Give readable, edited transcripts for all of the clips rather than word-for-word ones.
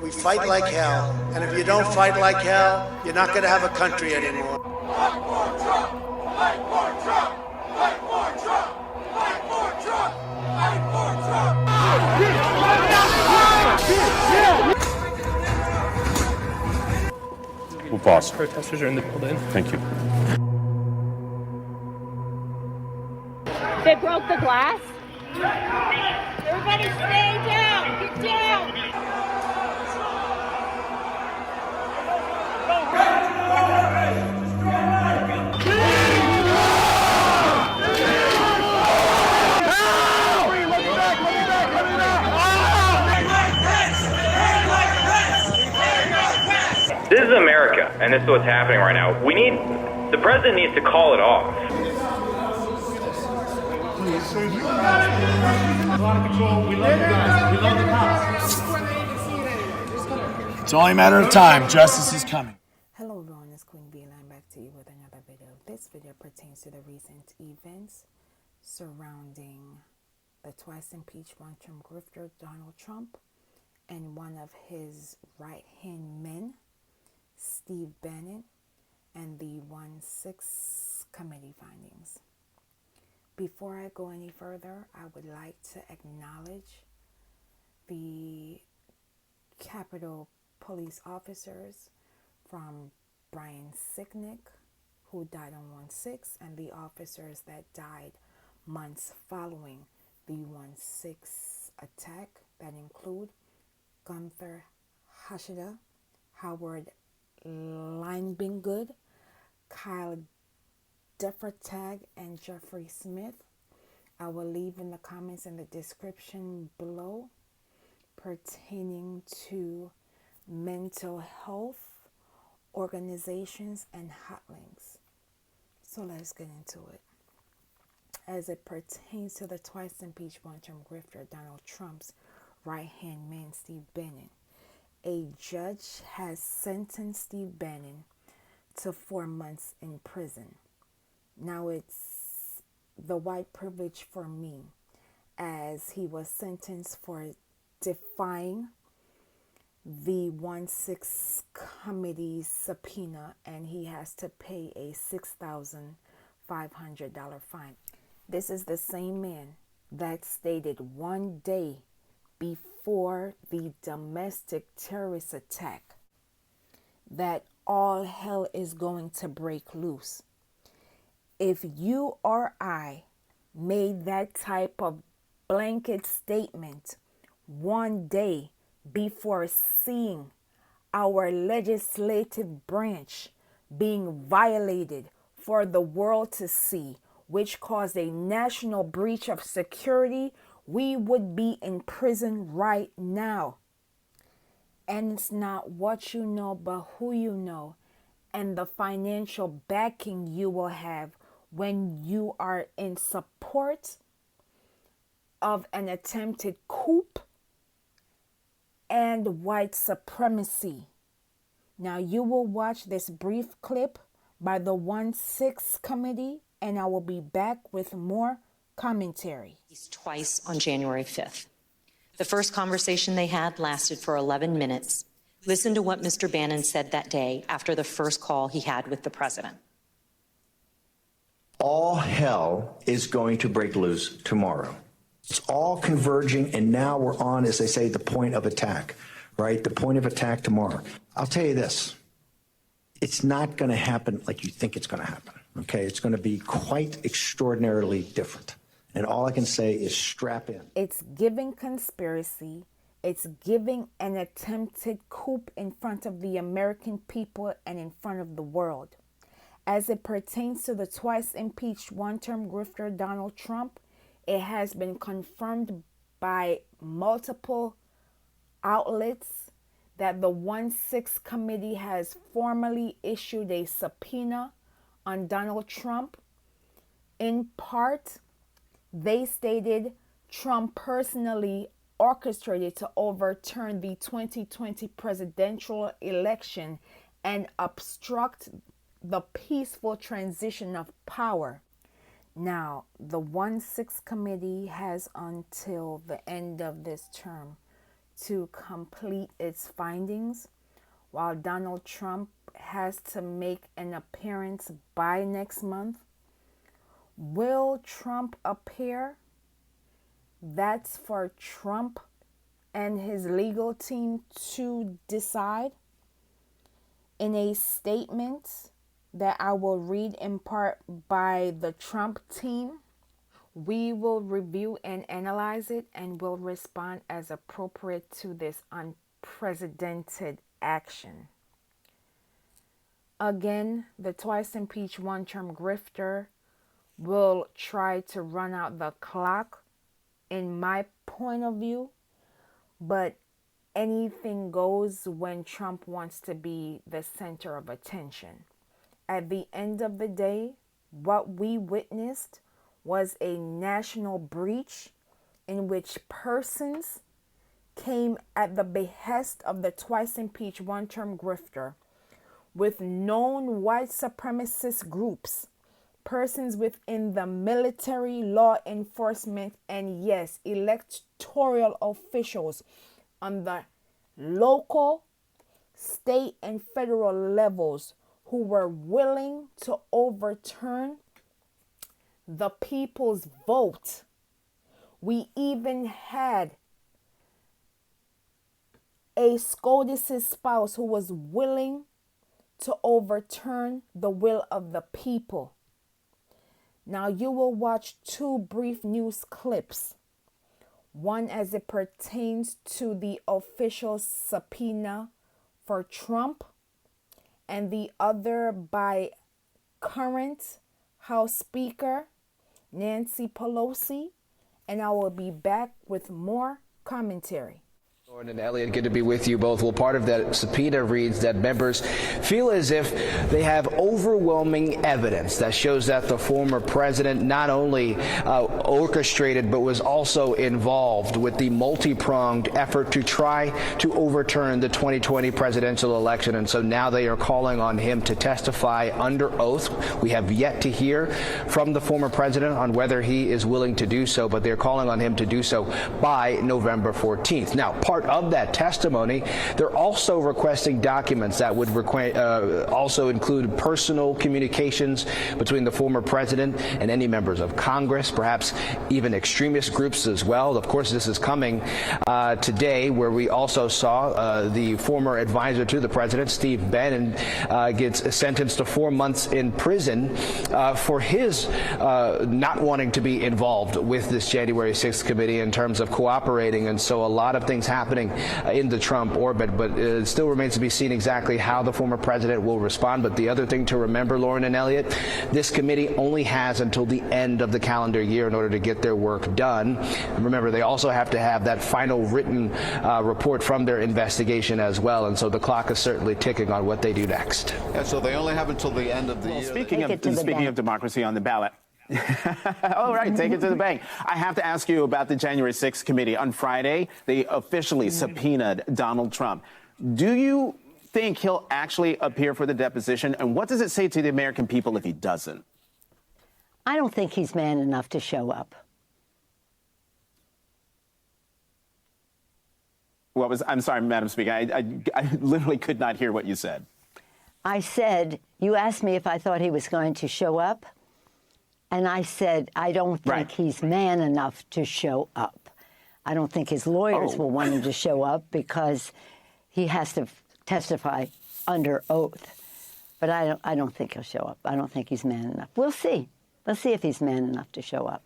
We fight like hell, and if you don't fight like hell, you're not going to have a country anymore. Fight for Trump! Fight for Trump! Fight for Trump! Fight for Trump! Fight for Trump! We'll pause. Protesters are in the building. Thank you. They broke the glass. Everybody stay down. Get down. This is America, and this is what's happening right now. The president needs to call it off. It's only a matter of time. Justice is coming. Hello everyone, it's Queen B and I'm back to you with another video. This video pertains to the recent events surrounding the twice impeached one-term grifter Donald Trump and one of his right-hand men, Steve Bannon, and the 1-6 committee findings. Before I go any further, I would like to acknowledge the Capitol police officers from Brian Sicknick, who died on 1-6, and the officers that died months following the 1-6 attack that include Gunther, Hashida, Howard Liebengood, Kyle DeFreytag, and Jeffery Smith. I will leave in the comments in the description below pertaining to mental health organizations and hotlinks. So let's get into it. As it pertains to the twice impeached one-term grifter Donald Trump's right-hand man, Steve Bannon, a judge has sentenced Steve Bannon to 4 months in prison. Now it's the white privilege for me, as he was sentenced for defying the 1-6 committee's subpoena, and he has to pay a $6,500 fine. This is the same man that stated one day before the domestic terrorist attack that all hell is going to break loose. If you or I made that type of blanket statement one day before seeing our legislative branch being violated for the world to see, which caused a national breach of security, we would be in prison right now. And it's not what you know, but who you know, and the financial backing you will have when you are in support of an attempted coup and white supremacy. Now you will watch this brief clip by the 1-6 committee, and I will be back with more commentary. Twice on January 5th. The first conversation they had lasted for 11 minutes. Listen to what Mr. Bannon said that day after the first call he had with the president. All hell is going to break loose tomorrow. It's all converging, and now we're on, as they say, the point of attack, right? The point of attack tomorrow. I'll tell you this. It's not going to happen like you think it's going to happen, okay? It's going to be quite extraordinarily different. And all I can say is strap in. It's giving conspiracy. It's giving an attempted coup in front of the American people and in front of the world. As it pertains to the twice impeached one-term grifter Donald Trump, it has been confirmed by multiple outlets that the 1-6 committee has formally issued a subpoena on Donald Trump. In part, they stated Trump personally orchestrated to overturn the 2020 presidential election and obstruct the peaceful transition of power. Now, the 1-6 committee has until the end of this term to complete its findings, while Donald Trump has to make an appearance by next month. Will Trump appear? That's for Trump and his legal team to decide. In a statement that I will read in part by the Trump team, we will review and analyze it and will respond as appropriate to this unprecedented action. Again, the twice impeached one-term grifter will try to run out the clock, in my point of view, but anything goes when Trump wants to be the center of attention. At the end of the day, what we witnessed was a national breach in which persons came at the behest of the twice impeached one-term grifter with known white supremacist groups, persons within the military, law enforcement, and yes, electoral officials on the local, state, and federal levels who were willing to overturn the people's vote. We even had a SCOTUS's spouse who was willing to overturn the will of the people. Now you will watch two brief news clips. One as it pertains to the official subpoena for Trump, and the other by current House Speaker Nancy Pelosi, and I will be back with more commentary. Lauren and Elliot, good to be with you both. Well, part of that subpoena reads that members feel as if they have overwhelming evidence that shows that the former president not only orchestrated but was also involved with the multi-pronged effort to try to overturn the 2020 presidential election. And so now they are calling on him to testify under oath. We have yet to hear from the former president on whether he is willing to do so, but they're calling on him to do so by November 14th. Now, part of that testimony, they're also requesting documents that would also include personal communications between the former president and any members of Congress, perhaps even extremist groups as well. Of course, this is coming today, where we also saw the former advisor to the president, Steve Bannon, gets sentenced to 4 months in prison for his not wanting to be involved with this January 6th committee in terms of cooperating. And so a lot of things happening in the Trump orbit, but it still remains to be seen exactly how the former president will respond. But the other thing to remember, Lauren and Elliot, this committee only has until the end of the calendar year in order to get their work done. And remember, they also have to have that final written report from their investigation as well. And so the clock is certainly ticking on what they do next. Yeah, so they only have until the end of the year. Speaking of democracy on the ballot. All right, take it to the bank. I have to ask you about the January 6th committee. On Friday, they officially subpoenaed Donald Trump. Do you think he'll actually appear for the deposition? And what does it say to the American people if he doesn't? I don't think he's man enough to show up. I'm sorry, Madam Speaker. I literally could not hear what you said. I said, you asked me if I thought he was going to show up. And I said, I don't think he's man enough to show up. I don't think his lawyers will want him to show up because he has to testify under oath. But I don't think he'll show up. I don't think he's man enough. We'll see. We'll see if he's man enough to show up.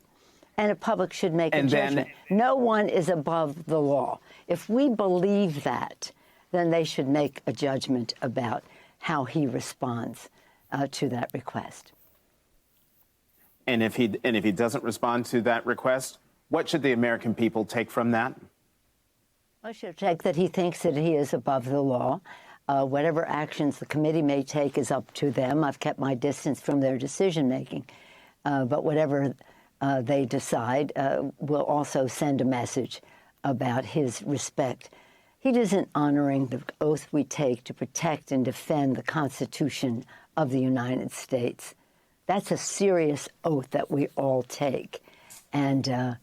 And the public should make a judgment. No one is above the law. If we believe that, then they should make a judgment about how he responds to that request. And if he doesn't respond to that request, what should the American people take from that? I should take that he thinks that he is above the law. Whatever actions the committee may take is up to them. I've kept my distance from their decision-making. But whatever they decide will also send a message about his respect. He isn't honoring the oath we take to protect and defend the Constitution of the United States. That's a serious oath that we all take. And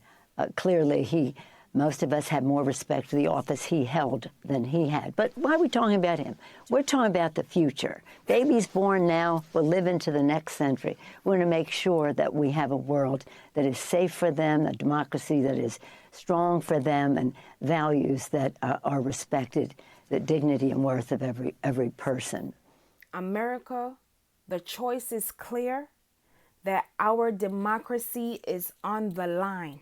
clearly he Most of us had more respect for the office he held than he had. But why are we talking about him? We're talking about the future. Babies born now will live into the next century. We're going to make sure that we have a world that is safe for them, a democracy that is strong for them, and values that are respected, the dignity and worth of every person. America, the choice is clear that our democracy is on the line.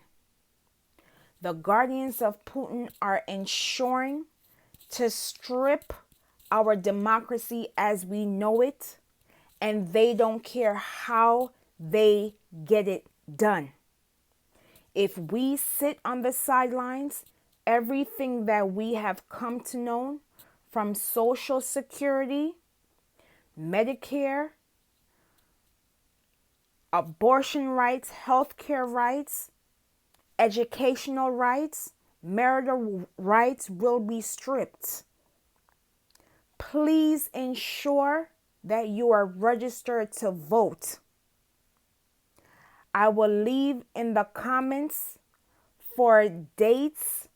The guardians of Putin are ensuring to strip our democracy as we know it, and they don't care how they get it done. If we sit on the sidelines, everything that we have come to know, from Social Security, Medicare, abortion rights, healthcare rights, educational rights, marital rights will be stripped. Please ensure that you are registered to vote. I will leave in the comments for dates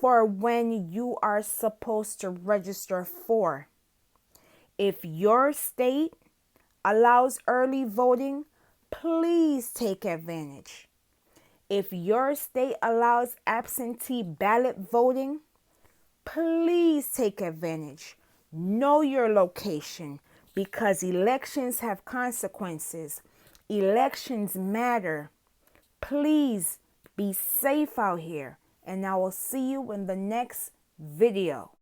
for when you are supposed to register for. If your state allows early voting, please take advantage. If your state allows absentee ballot voting, please take advantage. Know your location, because elections have consequences. Elections matter. Please be safe out here, and I will see you in the next video.